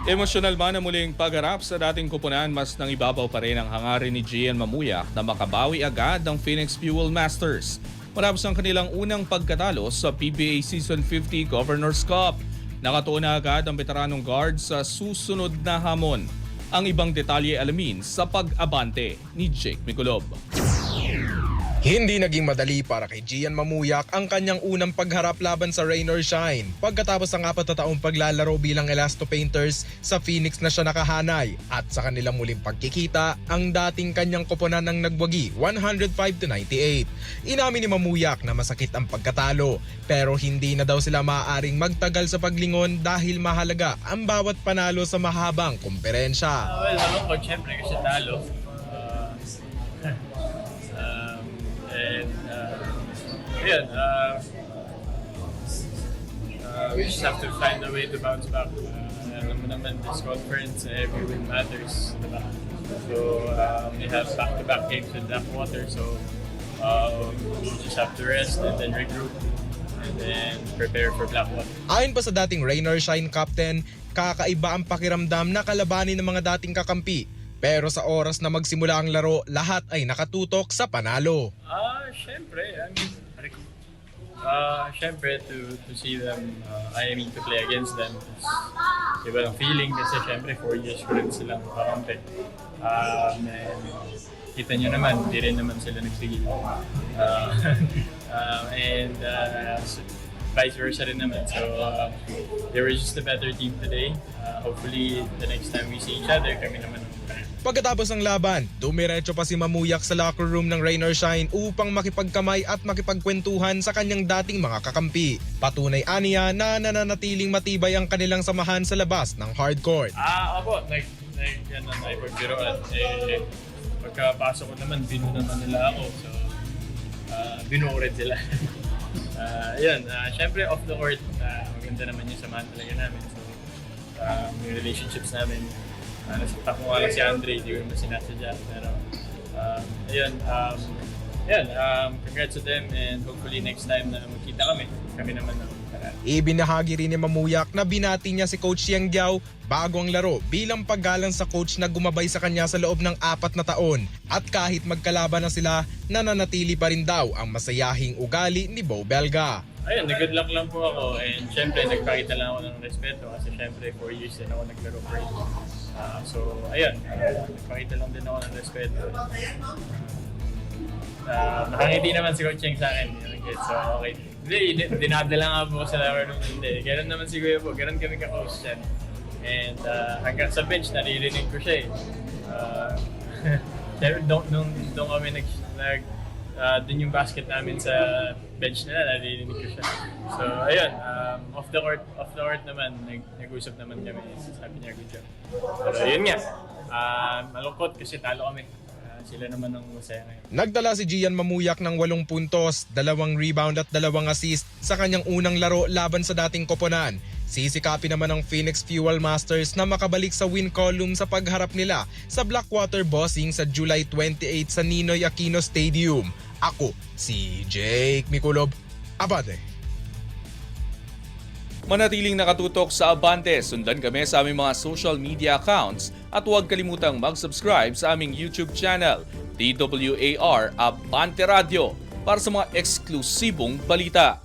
Emosyonal man ang muling pagharap sa dating kupunan, mas nangibabaw pa rin ang hangarin ni Gian Mamuyak na makabawi agad ng Phoenix Fuel Masters matapos ang kanilang unang pagkatalo sa PBA Season 50 Governors Cup. Nakatuon na agad ang veteranong guard sa susunod na hamon. Ang ibang detalye alamin sa pag-abante ni Jake Miculob. Hindi naging madali para kay Gian Mamuyak ang kanyang unang pagharap laban sa Rain or Shine. Pagkatapos ng 4 na taong paglalaro bilang Elasto Painters, sa Phoenix na siya nakahanay. At sa kanilang muling pagkikita, ang dating kanyang koponan ng nagwagi 105-98. Inamin ni Mamuyak na masakit ang pagkatalo, pero hindi na daw sila maaaring magtagal sa paglingon dahil mahalaga ang bawat panalo sa mahabang kumperensya. Well, nalungkot syempre kasi talo. And we just have to find a way to bounce back. Alam mo naman, this conference, every win matters, diba? So we have back-to-back games with Blackwater, so we just have to rest and then regroup and then prepare for Blackwater. Ayon pa sa dating Rain or Shine captain, kakaiba ang pakiramdam na kalabanin ng mga dating kakampi. Pero sa oras na magsimula ang laro, lahat ay nakatutok sa panalo. Syempre, syempre to see them, to play against them, iba ang feeling kasi syempre 4 years ko rin silang kakampi. And kita nyo naman, hindi rin naman sila nagsigil. Vice versa rin naman. So they were just a better team today. Hopefully the next time we see each other, kami naman ang Pagkatapos ng laban, dumiretso pa si Mamuyak sa locker room ng Rain or Shine upang makipagkamay at makipagkwentuhan sa kanyang dating mga kakampi. Patunay aniya na nananatiling matibay ang kanilang samahan sa labas ng hardcourt. Opo, naipagbiroan. Pagkapasok ko naman, binu naman nila ako. So, binuurid sila. Syempre off the court, maganda naman yung samahan talaga namin. So, yung relationships namin, nasakta ko nga lang si Andre, hindi ko naman sinasadya. Pero, congrats to them and hopefully next time na magkita kami naman na paraan. Ibinahagi rin ni Mamuyak na binati niya si Coach Yang Giao bago ang laro bilang paggalang sa coach na gumabay sa kanya sa loob ng 4 na taon. At kahit magkalaban na sila, nananatili pa rin daw ang masayahing ugali ni Bo Belga. Good luck lang po ako and syempre nagpakita lang ako ng respeto kasi syempre 4 years din ako naglaro for it. Nagpakita lang din ako ng respeto. Nakangiti naman si Coach Cheng sa akin. So, okay. Hindi, dinadala nga po sa laro nung hindi. Ganun naman si Kuya po. Ganun kami ka-close dyan. And hanggang sa bench, naririnig ko siya Doon kami dun yung basket namin sa bench nila, naririnig ko siya. So, off the court naman, nag-usap naman kami. Sabi niya, good job. Pero yun nga, malungkot kasi talo kami. Sila naman ang masaya ngayon. Nagdala si Gian Mamuyak ng 8 puntos, 2 rebound at 2 assist sa kanyang unang laro laban sa dating koponan. Sisikapin naman ng Phoenix Fuel Masters na makabalik sa win column sa pagharap nila sa Blackwater Bossing sa July 28 sa Ninoy Aquino Stadium. Ako, si Jake Miculob, Abante. Manatiling nakatutok sa Abante, sundan kami sa aming mga social media accounts at huwag kalimutang mag-subscribe sa aming YouTube channel, DWAR Abante Radio, para sa mga eksklusibong balita.